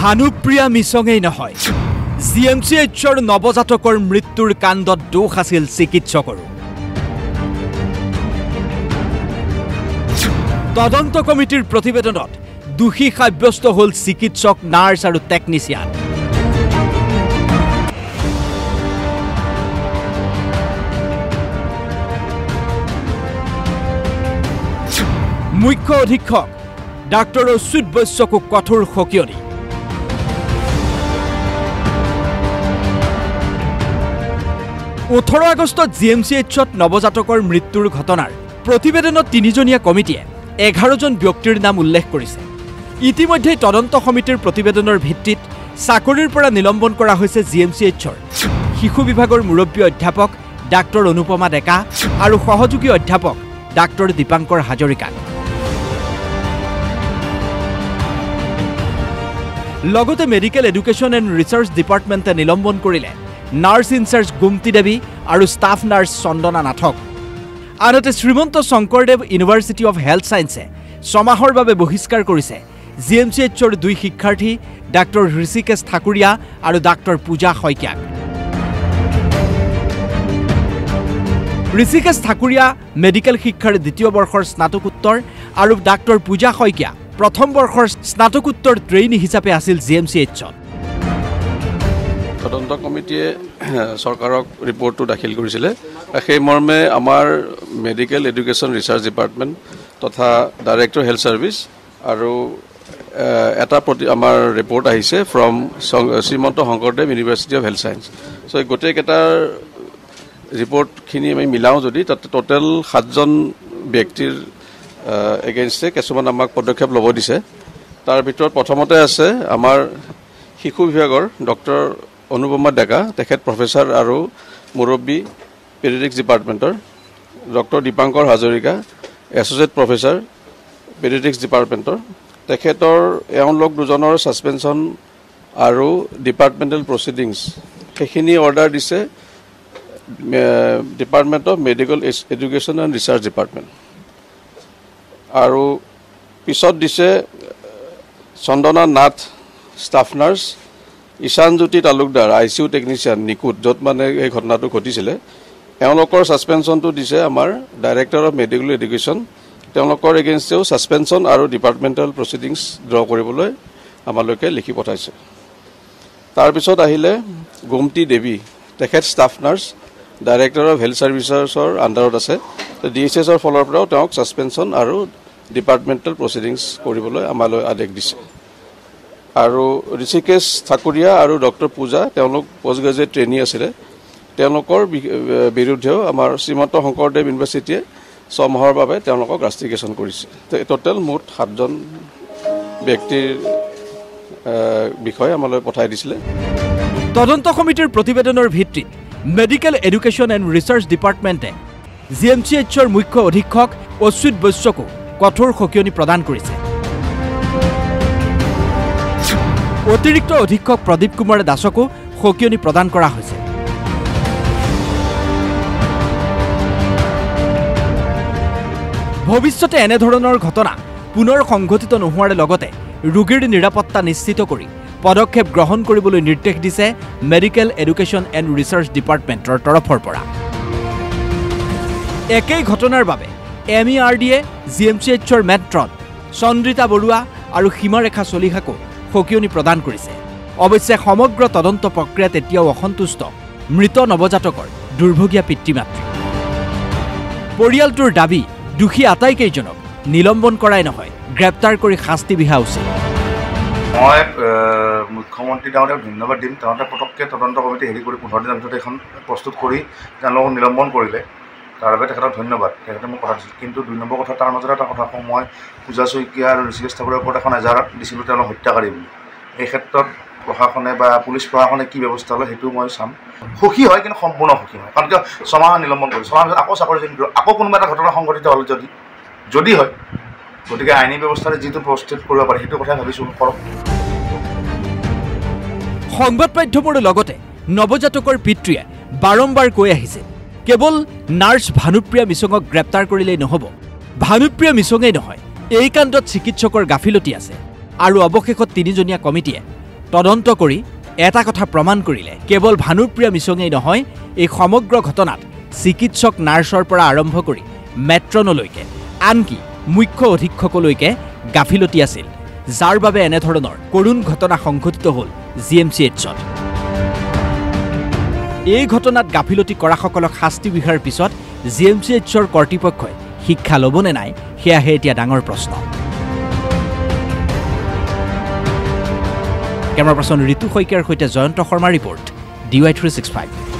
ভানুপ্ৰিয়া মিছঙেই নহয় জিএমচিএইচৰ নৱজাতকৰ মৃত্যুৰ কাণ্ডত দোষ আছিল চিকিৎসকৰো তদন্ত কমিটিৰ প্ৰতিবেদনত দোষী সাব্যস্ত হ'ল চিকিৎসক নাৰ্ছ আৰু টেকনিচিয়ান মুখ্য অধীক্ষক ডাক্তৰ অচ্যুত বৈশ্যকো কঠোৰ সকিয়নি 18 আগষ্টত জিএমচিএইচত নৱজাতকৰ মৃত্যুৰ ঘটনাৰ প্ৰতিবেদনত তিনিজনীয়া কমিটিয়ে 11 জন ব্যক্তিৰ নাম উল্লেখ কৰিছে ইতিমধ্যে তদন্ত সমিতিৰ প্ৰতিবেদনৰ ভিত্তিত চাকৰিৰ পৰা নিলম্বন কৰা হৈছে জিএমচিএইচৰ শিশু বিভাগৰ মুৰব্বী অধ্যাপক ডাক্তৰ অনুপমা ডেকা আৰু সহযোগী অধ্যাপক ডাক্তৰ দীপাংকৰ হাজৰিকা লগতে মেডিকেল এডুকেশ্যন এণ্ড ৰিচাৰ্চ ডিপাৰ্টমেণ্টে নিলম্বন কৰিলে নাৰ্ছ ইনচাৰ্জ গুমতি দেৱী আৰু ষ্টাফ নাৰ্ছ চন্দনা নাথক আনহাতে Srimanta Sankardev university of health ছায়েন্সে ছমাহৰ বাবে বহিষ্কাৰ কৰিছে জিএমচিএইচৰ দুই শিক্ষাৰ্থী ডাক্তৰ ঋষিকেশ ঠাকুৰীয়া আৰু ডাক্তৰ পূজা শইকীয়াক ঋষিকেশ ঠাকুৰীয়া মেডিকেল শিক্ষাৰ দ্বিতীয় বৰ্ষৰ স্নাতকোত্তৰ আৰু ডাক্তৰ পূজা শইকীয়া প্ৰথম বৰ্ষৰ স্নাতকোত্তৰ ট্ৰেইনী হিচাপে আছিল জিএমচিএইচত তদন্ত কমিটিয়ে চৰকাৰক ৰিপৰ্টটো দাখিল কৰিছিলে সেই মৰ্মে আমাৰ মেডিকেল এডুকেশ্যন ৰিচাৰ্চ ডিপাৰ্টমেণ্ট তথা ডাইৰেক্টৰ হেল্থ ছাৰ্ভিচ আৰু এটা আমাৰ ৰিপৰ্ট আহিছে from Srimanta Sankardev university of health science চ' এই গোটেইকেইটাৰ ৰিপৰ্টখিনি আমি মিলাওঁ যদি তাতে টোটেল 7জন ব্যক্তিৰ এগেইনষ্টে কিছুমান আমাক পদক্ষেপ ল'ব দিছে তাৰ ভিতৰত প্ৰথমতে আছে আমাৰ শিশু বিভাগৰ ডক্টৰ অনুপমা ডেকা তেখেত প্ৰফেচাৰ আৰু মুৰব্বী পেডিয়াট্ৰিক্স ডিপাৰ্টমেণ্টৰ doctor Dipankar Hazarika associate professor paediatrics ডিপাৰ্টমেণ্টৰ তেখেতৰ এওঁলোক দুজনৰ ছাছপেনশ্যন আৰু ডিপাৰ্টমেণ্টেল প্ৰচিডিংছ সেইখিনি অৰ্ডাৰ দিছে department of medical education and research department আৰু পিছত দিছে Chandana Nath staff nurse Ishanjyoti Talukdar ICU technician নিকুট য'ত মানে এই ঘটনাটো ঘটিছিলে এওঁলোকৰ ছাছপেনশ্যনটো দিছে আমাৰ ডাইৰেক্টৰ অফ মেডিকেল এডুকেশ্যন তেওঁলোকৰ এগেইনষ্টেও ছাছপেনশ্যন আৰু ডিপাৰ্টমেণ্টেল প্ৰচিডিংছ ড্ৰ কৰিবলৈ আমালৈকে লিখি পঠাইছে তাৰপিছত আহিলে গুমতি দেৱী তেখেত staff nurse director of health ছাৰ্ভিচেছৰ আণ্ডাৰত আছে DHSৰ ফালৰ পৰাও তেওঁক ছাছপেনশ্যন আৰু ডিপাৰ্টমেণ্টেল প্ৰচিডিংছ কৰিবলৈ আমালৈ আদেশ দিছে আৰু ঋষিকেশ ঠাকুৰীয়া আৰু ডক্টৰ পূজা তেওঁলোক পষ্ট গ্ৰেজুৱেট ট্ৰেইনী আছিলে তেওঁলোকৰ বিৰুদ্ধেও আমাৰ শ্ৰীমন্ত শংকৰদেৱ ইউনিভাৰ্চিটিয়ে 6 মাহৰ বাবে তেওঁলোকক ৰাষ্টিকেশ্যন কৰিছে টোটেল মুঠ 7জন ব্যক্তিৰ বিষয়ে আমালৈ পঠাই দিছিলে তদন্ত কমিটিৰ প্ৰতিবেদনৰ ভিত্তিত মেডিকেল এডুকেশ্যন এণ্ড ৰিচাৰ্চ ডিপাৰ্টমেণ্টে জিএমচিএইচৰ মুখ্য অধীক্ষক অচ্যুত বৈশ্যকো কঠোৰ সকিয়নি প্ৰদান কৰিছে অতিৰিক্ত অধীক্ষক প্ৰদীপ কুমাৰ দাসকো সকিয়নি প্ৰদান কৰা হৈছে ভৱিষ্যতে এনেধৰণৰ ঘটনা পুনৰ সংঘটিত নোহোৱাৰ লগতে ৰোগীৰ নিৰাপত্তা নিশ্চিত কৰি পদক্ষেপ গ্ৰহণ কৰিবলৈ নিৰ্দেশ দিছে মেডিকেল এডুকেশ্যন এণ্ড ৰিচাৰ্চ ডিপাৰ্টমেণ্টৰ তৰফৰ পৰা একেই ঘটনাৰ বাবে MERDয়ে জিএমচিএইচৰ মেট্ৰন চন্দ্ৰিতা বৰুৱা আৰু সীমাৰেখা চলিহাকো সকিয়নি প্ৰদান কৰিছে অৱশ্যে সমগ্ৰ তদন্ত প্ৰক্ৰিয়াত এতিয়াও অসন্তুষ্ট মৃত নৱজাতকৰ দুৰ্ভগীয়া পিতৃ মাতৃ পৰিয়ালটোৰ দাবী দোষী আটাইকেইজনক নিলম্বন কৰাই নহয় গ্ৰেপ্তাৰ কৰি শাস্তি বিহা উচিত মই মুখ্যমন্ত্ৰী ডাঙৰীয়াক ধন্যবাদ দিম তেওঁলোকে পটককৈ তদন্ত কমিটি হেৰি কৰি 15 দিনৰ ভিতৰত এখন প্ৰস্তুত কৰি তেওঁলোকক নিলম্বন কৰিলে তাৰ বাবে তেখেতক ধন্যবাদ তেখেতে মোক কথা দিছিল কিন্তু 2 নম্বৰ কথা তাৰ মাজত এটা কথা কওঁ মই পূজা শইকীয়া আৰু ঋষিকেশ ঠাকুৰৰ ওপৰত এখন এজাহাৰত দিছিলোঁ তেওঁলোক হত্যাকাৰী বুলি এই ক্ষেত্ৰত প্ৰশাসনে বা পুলিচ প্ৰশাসনে কি ব্যৱস্থা লয় সেইটো মই চাম সুখী হয় কিন্তু সম্পূৰ্ণ সুখী হয় কাৰণ কিয় 6 মাহ নিলম্বন কৰি 6 মাহ আকৌ চাকৰি জইন কৰিলোঁ আকৌ কোনোবা এটা ঘটনা সংঘটিত হ'ল যদি হয় গতিকে আইনী ব্যৱস্থাৰে যিটো প্ৰস্তুত কৰিব পাৰে সেইটো কথাই ভাবিছোঁ কৰক সংবাদ মাধ্যমৰ লগতে নৱজাতকৰ পিতৃয়ে বাৰম্বাৰ কৈ আহিছে কেৱল নাৰ্ছ ভানুপ্ৰিয়া মিছঙক গ্ৰেপ্তাৰ কৰিলেই নহ'ব ভানুপ্ৰিয়া মিছঙেই নহয় এই কাণ্ডত চিকিৎসকৰ গাফিলতি আছে আৰু অৱশেষত তিনিজনীয়া কমিটিয়ে তদন্ত কৰি এটা কথা প্ৰমাণ কৰিলে কেৱল ভানুপ্ৰিয়া মিছঙেই নহয় এই সমগ্ৰ ঘটনাত চিকিৎসক নাৰ্ছৰ পৰা আৰম্ভ কৰি মেট্ৰনলৈকে আনকি মুখ্য অধীক্ষকলৈকে গাফিলতি আছিল যাৰ বাবে এনেধৰণৰ কৰুণ ঘটনা সংঘটিত হ'ল GMCHত এই ঘটনাত গাফিলতি কৰাসকলক শাস্তি বিহাৰ পিছত GMCHৰ কৰ্তৃপক্ষই শিক্ষা ল'বনে নাই সেয়াহে এতিয়া ডাঙৰ প্ৰশ্ন কেমেৰা পাৰ্চন ঋতু শইকীয়াৰ সৈতে জয়ন্ত শৰ্মা ৰিপৰ্ট DY365